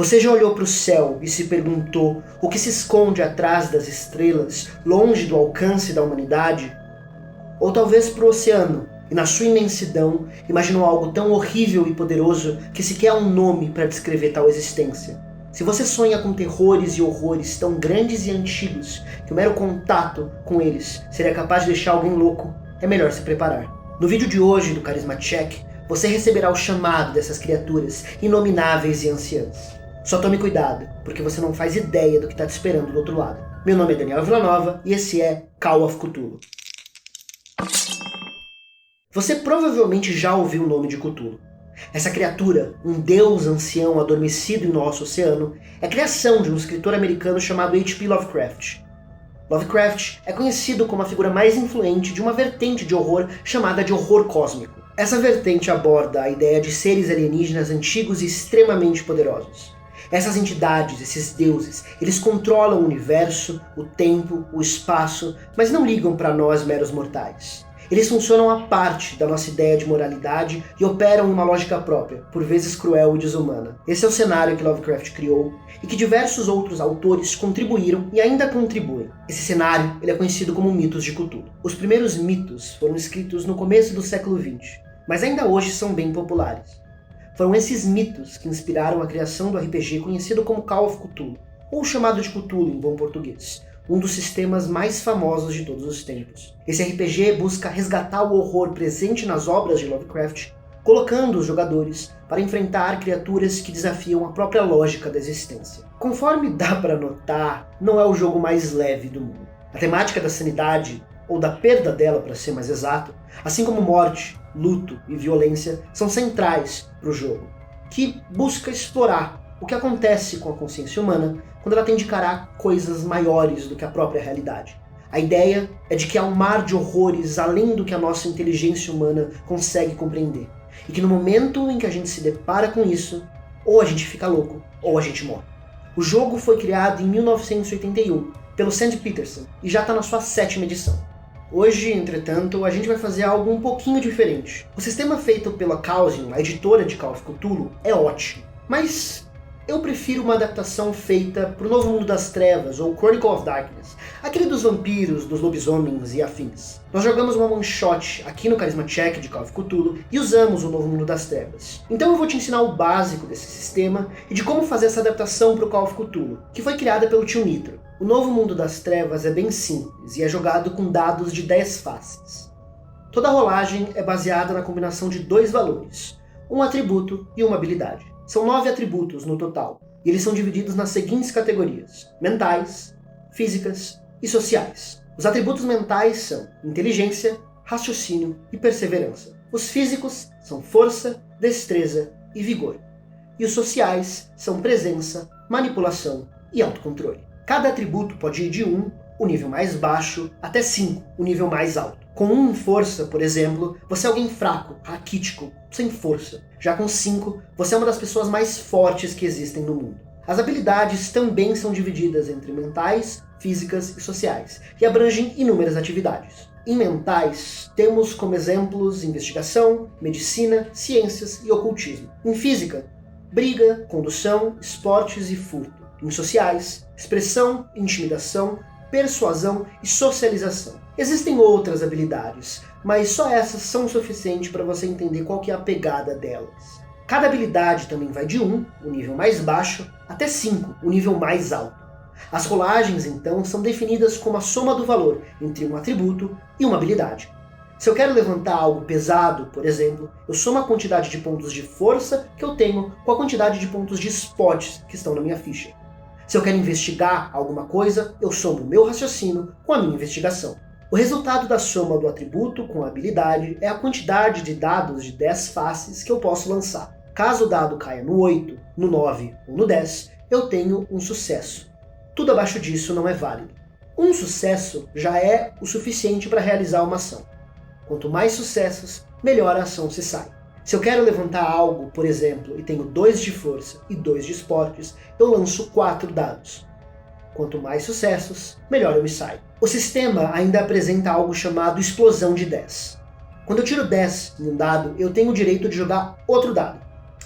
Você já olhou para o céu e se perguntou o que se esconde atrás das estrelas, longe do alcance da humanidade? Ou talvez para o oceano, e na sua imensidão, imaginou algo tão horrível e poderoso que sequer há um nome para descrever tal existência. Se você sonha com terrores e horrores tão grandes e antigos que o mero contato com eles seria capaz de deixar alguém louco, é melhor se preparar. No vídeo de hoje do Carisma Check, você receberá o chamado dessas criaturas inomináveis e anciãs. Só tome cuidado, porque você não faz ideia do que está te esperando do outro lado. Meu nome é Daniel Villanova e esse é Call of Cthulhu. Você provavelmente já ouviu o nome de Cthulhu. Essa criatura, um deus ancião adormecido em nosso oceano, é a criação de um escritor americano chamado H.P. Lovecraft. Lovecraft é conhecido como a figura mais influente de uma vertente de horror chamada de horror cósmico. Essa vertente aborda a ideia de seres alienígenas antigos e extremamente poderosos. Essas entidades, esses deuses, eles controlam o universo, o tempo, o espaço, mas não ligam para nós meros mortais. Eles funcionam à parte da nossa ideia de moralidade e operam em uma lógica própria, por vezes cruel e desumana. Esse é o cenário que Lovecraft criou e que diversos outros autores contribuíram e ainda contribuem. Esse cenário ele é conhecido como mitos de Cthulhu. Os primeiros mitos foram escritos no começo do século XX, mas ainda hoje são bem populares. Foram esses mitos que inspiraram a criação do RPG conhecido como Call of Cthulhu, ou chamado de Cthulhu em bom português, um dos sistemas mais famosos de todos os tempos. Esse RPG busca resgatar o horror presente nas obras de Lovecraft, colocando os jogadores para enfrentar criaturas que desafiam a própria lógica da existência. Conforme dá para notar, não é o jogo mais leve do mundo. A temática da sanidade, ou da perda dela para ser mais exato, assim como morte, luto e violência, são centrais para o jogo, que busca explorar o que acontece com a consciência humana quando ela tem de encarar coisas maiores do que a própria realidade. A ideia é de que há um mar de horrores além do que a nossa inteligência humana consegue compreender, e que no momento em que a gente se depara com isso, ou a gente fica louco, ou a gente morre. O jogo foi criado em 1981 pelo Sandy Petersen e já está na sua 7ª edição. Hoje, entretanto, a gente vai fazer algo um pouquinho diferente. O sistema feito pela Chaosium, a editora de Call of Cthulhu, é ótimo, mas eu prefiro uma adaptação feita para o Novo Mundo das Trevas, ou Chronicle of Darkness, aquele dos vampiros, dos lobisomens e afins. Nós jogamos uma one-shot aqui no Carisma Check de Call of Cthulhu e usamos o Novo Mundo das Trevas. Então eu vou te ensinar o básico desse sistema e de como fazer essa adaptação para o Call of Cthulhu, que foi criada pelo Tio Nitro. O Novo Mundo das Trevas é bem simples e é jogado com dados de 10 faces. Toda rolagem é baseada na combinação de 2 valores, um atributo e uma habilidade. São 9 atributos no total, e eles são divididos nas seguintes categorias: mentais, físicas e sociais. Os atributos mentais são inteligência, raciocínio e perseverança. Os físicos são força, destreza e vigor. E os sociais são presença, manipulação e autocontrole. Cada atributo pode ir de 1, o nível mais baixo, até 5, o nível mais alto. Com 1 em força, por exemplo, você é alguém fraco, raquítico, sem força. Já com 5, você é uma das pessoas mais fortes que existem no mundo. As habilidades também são divididas entre mentais, físicas e sociais, e abrangem inúmeras atividades. Em mentais, temos como exemplos investigação, medicina, ciências e ocultismo. Em física, briga, condução, esportes e furto. Em sociais, expressão, intimidação, persuasão e socialização. Existem outras habilidades, mas só essas são suficientes para você entender qual que é a pegada delas. Cada habilidade também vai de 1, o nível mais baixo, até 5, o nível mais alto. As rolagens, então, são definidas como a soma do valor entre um atributo e uma habilidade. Se eu quero levantar algo pesado, por exemplo, eu somo a quantidade de pontos de força que eu tenho com a quantidade de pontos de spots que estão na minha ficha. Se eu quero investigar alguma coisa, eu somo o meu raciocínio com a minha investigação. O resultado da soma do atributo com a habilidade é a quantidade de dados de 10 faces que eu posso lançar. Caso o dado caia no 8, no 9 ou no 10, eu tenho um sucesso. Tudo abaixo disso não é válido. Um sucesso já é o suficiente para realizar uma ação. Quanto mais sucessos, melhor a ação se sai. Se eu quero levantar algo, por exemplo, e tenho 2 de força e 2 de esportes, eu lanço 4 dados. Quanto mais sucessos, melhor eu me saio. O sistema ainda apresenta algo chamado explosão de 10. Quando eu tiro 10 em um dado, eu tenho o direito de jogar outro dado.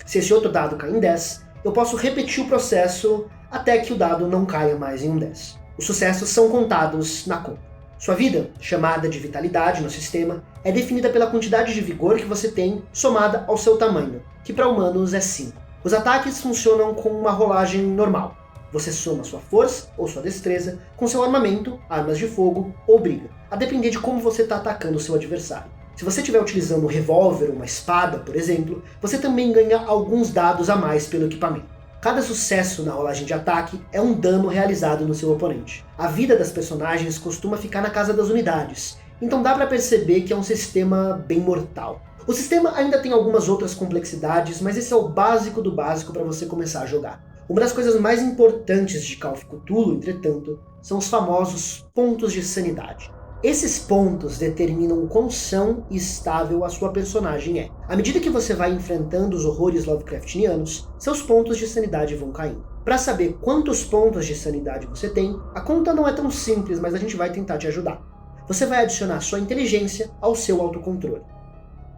Se esse outro dado cair em 10, eu posso repetir o processo até que o dado não caia mais em um 10. Os sucessos são contados na conta. Sua vida, chamada de vitalidade no sistema, é definida pela quantidade de vigor que você tem somada ao seu tamanho, que para humanos é 5. Os ataques funcionam com uma rolagem normal. Você soma sua força ou sua destreza com seu armamento, armas de fogo ou briga, a depender de como você está atacando o seu adversário. Se você estiver utilizando um revólver ou uma espada, por exemplo, você também ganha alguns dados a mais pelo equipamento. Cada sucesso na rolagem de ataque é um dano realizado no seu oponente. A vida das personagens costuma ficar na casa das unidades, então dá para perceber que é um sistema bem mortal. O sistema ainda tem algumas outras complexidades, mas esse é o básico do básico para você começar a jogar. Uma das coisas mais importantes de Call of Cthulhu, entretanto, são os famosos pontos de sanidade. Esses pontos determinam o quão são e estável a sua personagem é. À medida que você vai enfrentando os horrores Lovecraftianos, seus pontos de sanidade vão caindo. Para saber quantos pontos de sanidade você tem, a conta não é tão simples, mas a gente vai tentar te ajudar. Você vai adicionar sua inteligência ao seu autocontrole.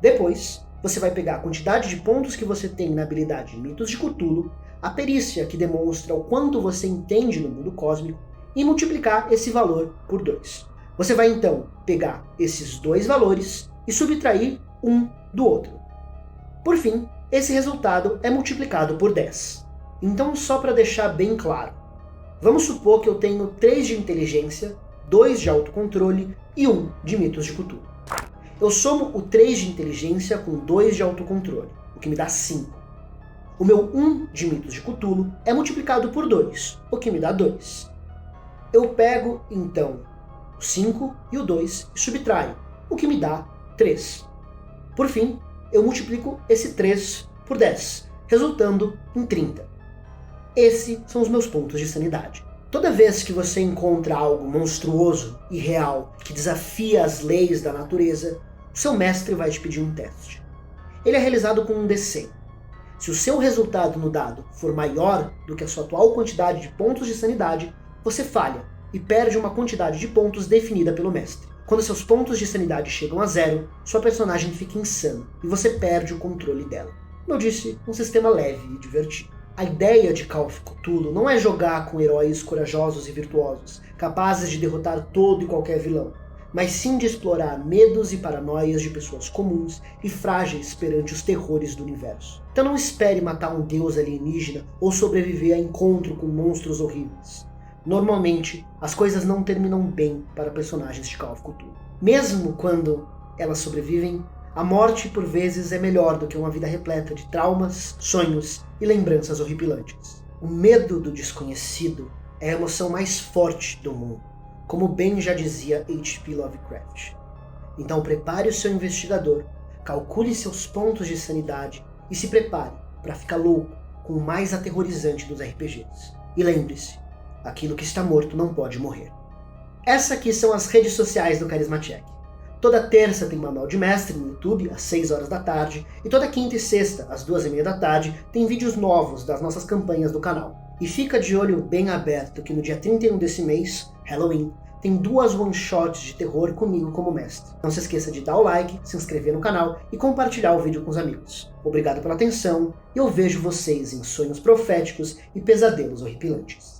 Depois, você vai pegar a quantidade de pontos que você tem na habilidade Mitos de Cthulhu, a perícia que demonstra o quanto você entende no mundo cósmico, e multiplicar esse valor por 2. Você vai então pegar esses dois valores e subtrair um do outro. Por fim, esse resultado é multiplicado por 10. Então, só para deixar bem claro, vamos supor que eu tenho 3 de inteligência, 2 de autocontrole e 1 de Mitos de Cthulhu. Eu somo o 3 de inteligência com 2 de autocontrole, o que me dá 5. O meu 1 de Mitos de Cthulhu é multiplicado por 2, o que me dá 2. Eu pego, então, o 5 e o 2 e subtraio, o que me dá 3. Por fim, eu multiplico esse 3 por 10, resultando em 30. Esses são os meus pontos de sanidade. Toda vez que você encontra algo monstruoso e real que desafia as leis da natureza, o seu mestre vai te pedir um teste. Ele é realizado com um D100. Se o seu resultado no dado for maior do que a sua atual quantidade de pontos de sanidade, você falha e perde uma quantidade de pontos definida pelo mestre. Quando seus pontos de sanidade chegam a 0, sua personagem fica insana e você perde o controle dela. Como eu disse, um sistema leve e divertido. A ideia de Call of Cthulhu não é jogar com heróis corajosos e virtuosos, capazes de derrotar todo e qualquer vilão, mas sim de explorar medos e paranoias de pessoas comuns e frágeis perante os terrores do universo. Então não espere matar um deus alienígena ou sobreviver a encontro com monstros horríveis. Normalmente, as coisas não terminam bem para personagens de Call of Cthulhu. Mesmo quando elas sobrevivem, a morte por vezes é melhor do que uma vida repleta de traumas, sonhos e lembranças horripilantes. O medo do desconhecido é a emoção mais forte do mundo, como bem já dizia H.P. Lovecraft. Então prepare o seu investigador, calcule seus pontos de sanidade e se prepare para ficar louco com o mais aterrorizante dos RPGs. E lembre-se, aquilo que está morto não pode morrer. Essas aqui são as redes sociais do Carisma Check. Toda terça tem Manual de Mestre no YouTube, às 6 horas da tarde, e toda quinta e sexta, às 2h30 da tarde, tem vídeos novos das nossas campanhas do canal. E fica de olho bem aberto que no dia 31 desse mês, Halloween, tem 2 one-shots de terror comigo como mestre. Não se esqueça de dar o like, se inscrever no canal e compartilhar o vídeo com os amigos. Obrigado pela atenção e eu vejo vocês em sonhos proféticos e pesadelos horripilantes.